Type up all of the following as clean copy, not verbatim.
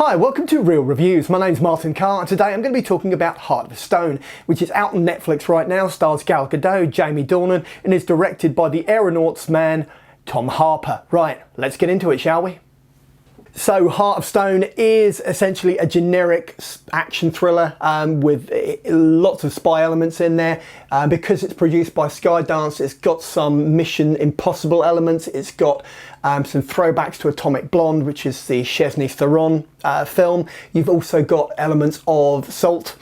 Hi, welcome to Real Reviews. My name's Martin Carr and today I'm going to be talking about Heart of Stone, which is out on Netflix right now, stars Gal Gadot, Jamie Dornan and is directed by the Aeronauts man Tom Harper. Right, let's get into it, shall we? So Heart of Stone is essentially a generic action thriller with lots of spy elements in there. Because it's produced by Skydance, it's got some Mission Impossible elements. It's got some throwbacks to Atomic Blonde, which is the Chesney Theron film. You've also got elements of Salt,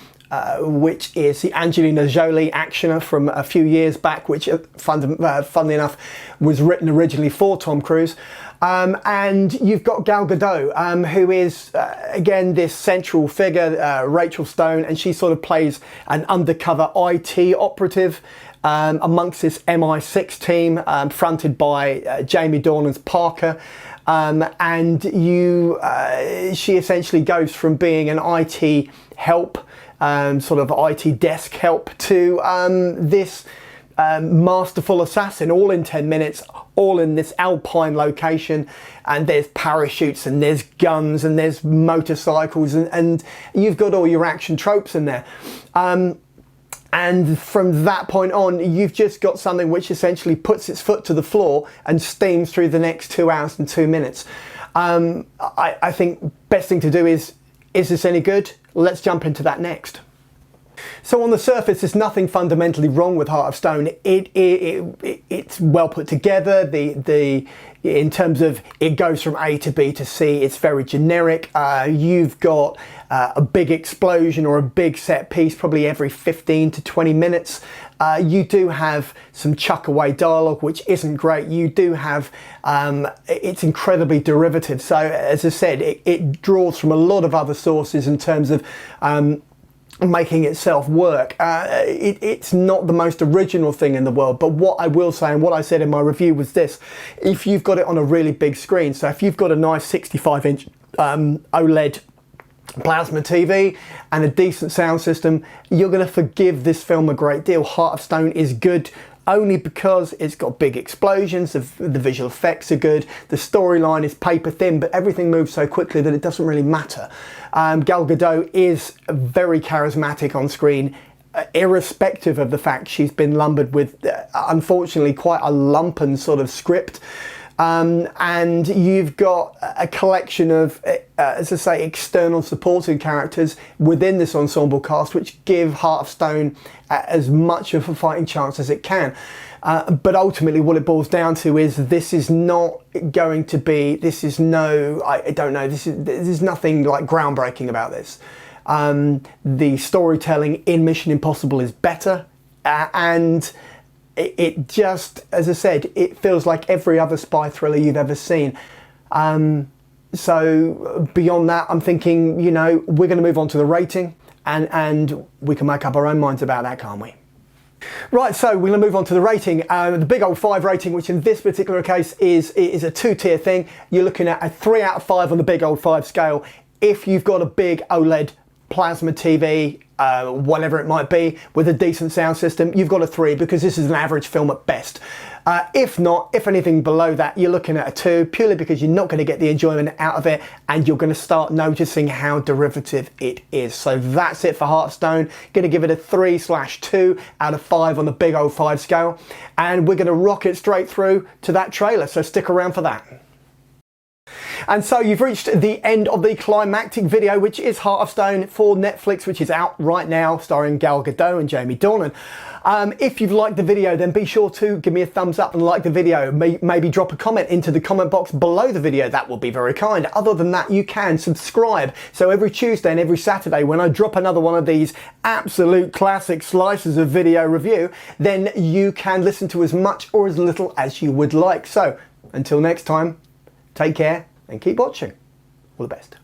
which is the Angelina Jolie actioner from a few years back, which funnily enough was written originally for Tom Cruise. And you've got Gal Gadot, who is again this central figure, Rachel Stone, and she sort of plays an undercover IT operative amongst this MI6 team fronted by Jamie Dornan's Parker. And she essentially goes from being an IT help, sort of IT desk help, to this masterful assassin, all in 10 minutes, all in this alpine location, and there's parachutes and there's guns and there's motorcycles and you've got all your action tropes in there. And from that point on, you've just got something which essentially puts its foot to the floor and steams through the next 2 hours and 2 minutes. I think best thing to do is this any good? Let's jump into that next. So on the surface, there's nothing fundamentally wrong with Heart of Stone. It's well put together. In terms of it goes from A to B to C, it's very generic. You've got a big explosion or a big set piece probably every 15 to 20 minutes. You do have some chuck away dialogue, which isn't great. You do have, it's incredibly derivative. So as I said, it draws from a lot of other sources in terms of making itself work. It's not the most original thing in the world, but what I will say, and what I said in my review, was this: if you've got it on a really big screen, so if you've got a nice 65-inch OLED plasma TV and a decent sound system, you're going to forgive this film a great deal. Heart of Stone is good only because it's got big explosions, the visual effects are good, the storyline is paper thin, but everything moves so quickly that it doesn't really matter. Gal Gadot is very charismatic on screen, irrespective of the fact she's been lumbered with, unfortunately, quite a lumpen sort of script. And you've got a collection of, as I say, external supporting characters within this ensemble cast, which give Heart of Stone as much of a fighting chance as it can. But ultimately what it boils down to is this is not going to be, this is no, I don't know, there's nothing like groundbreaking about this. The storytelling in Mission Impossible is better, and it just, as I said, it feels like every other spy thriller you've ever seen. So beyond that, I'm thinking, you know, we're going to move on to the rating, and we can make up our own minds about that, can't we? Right, so we're going to move on to the rating. The big old 5 rating, which in this particular case is a 2-tier thing. You're looking at a 3 out of 5 on the big old 5 scale. If you've got a big OLED plasma TV, whatever it might be, with a decent sound system, you've got a 3, because this is an average film at best. If not, if anything below that, you're looking at a 2, purely because you're not going to get the enjoyment out of it, and you're going to start noticing how derivative it is. So that's it for Heart of Stone. Going to give it a 3/2 out of 5 on the big old 5 scale, and we're going to rock it straight through to that trailer, so stick around for that. And so you've reached the end of the climactic video, which is Heart of Stone for Netflix, which is out right now, starring Gal Gadot and Jamie Dornan. If you've liked the video, then be sure to give me a thumbs up and like the video. Maybe drop a comment into the comment box below the video. That will be very kind. Other than that, you can subscribe. So every Tuesday and every Saturday, when I drop another one of these absolute classic slices of video review, then you can listen to as much or as little as you would like. So until next time, take care and keep watching. All the best.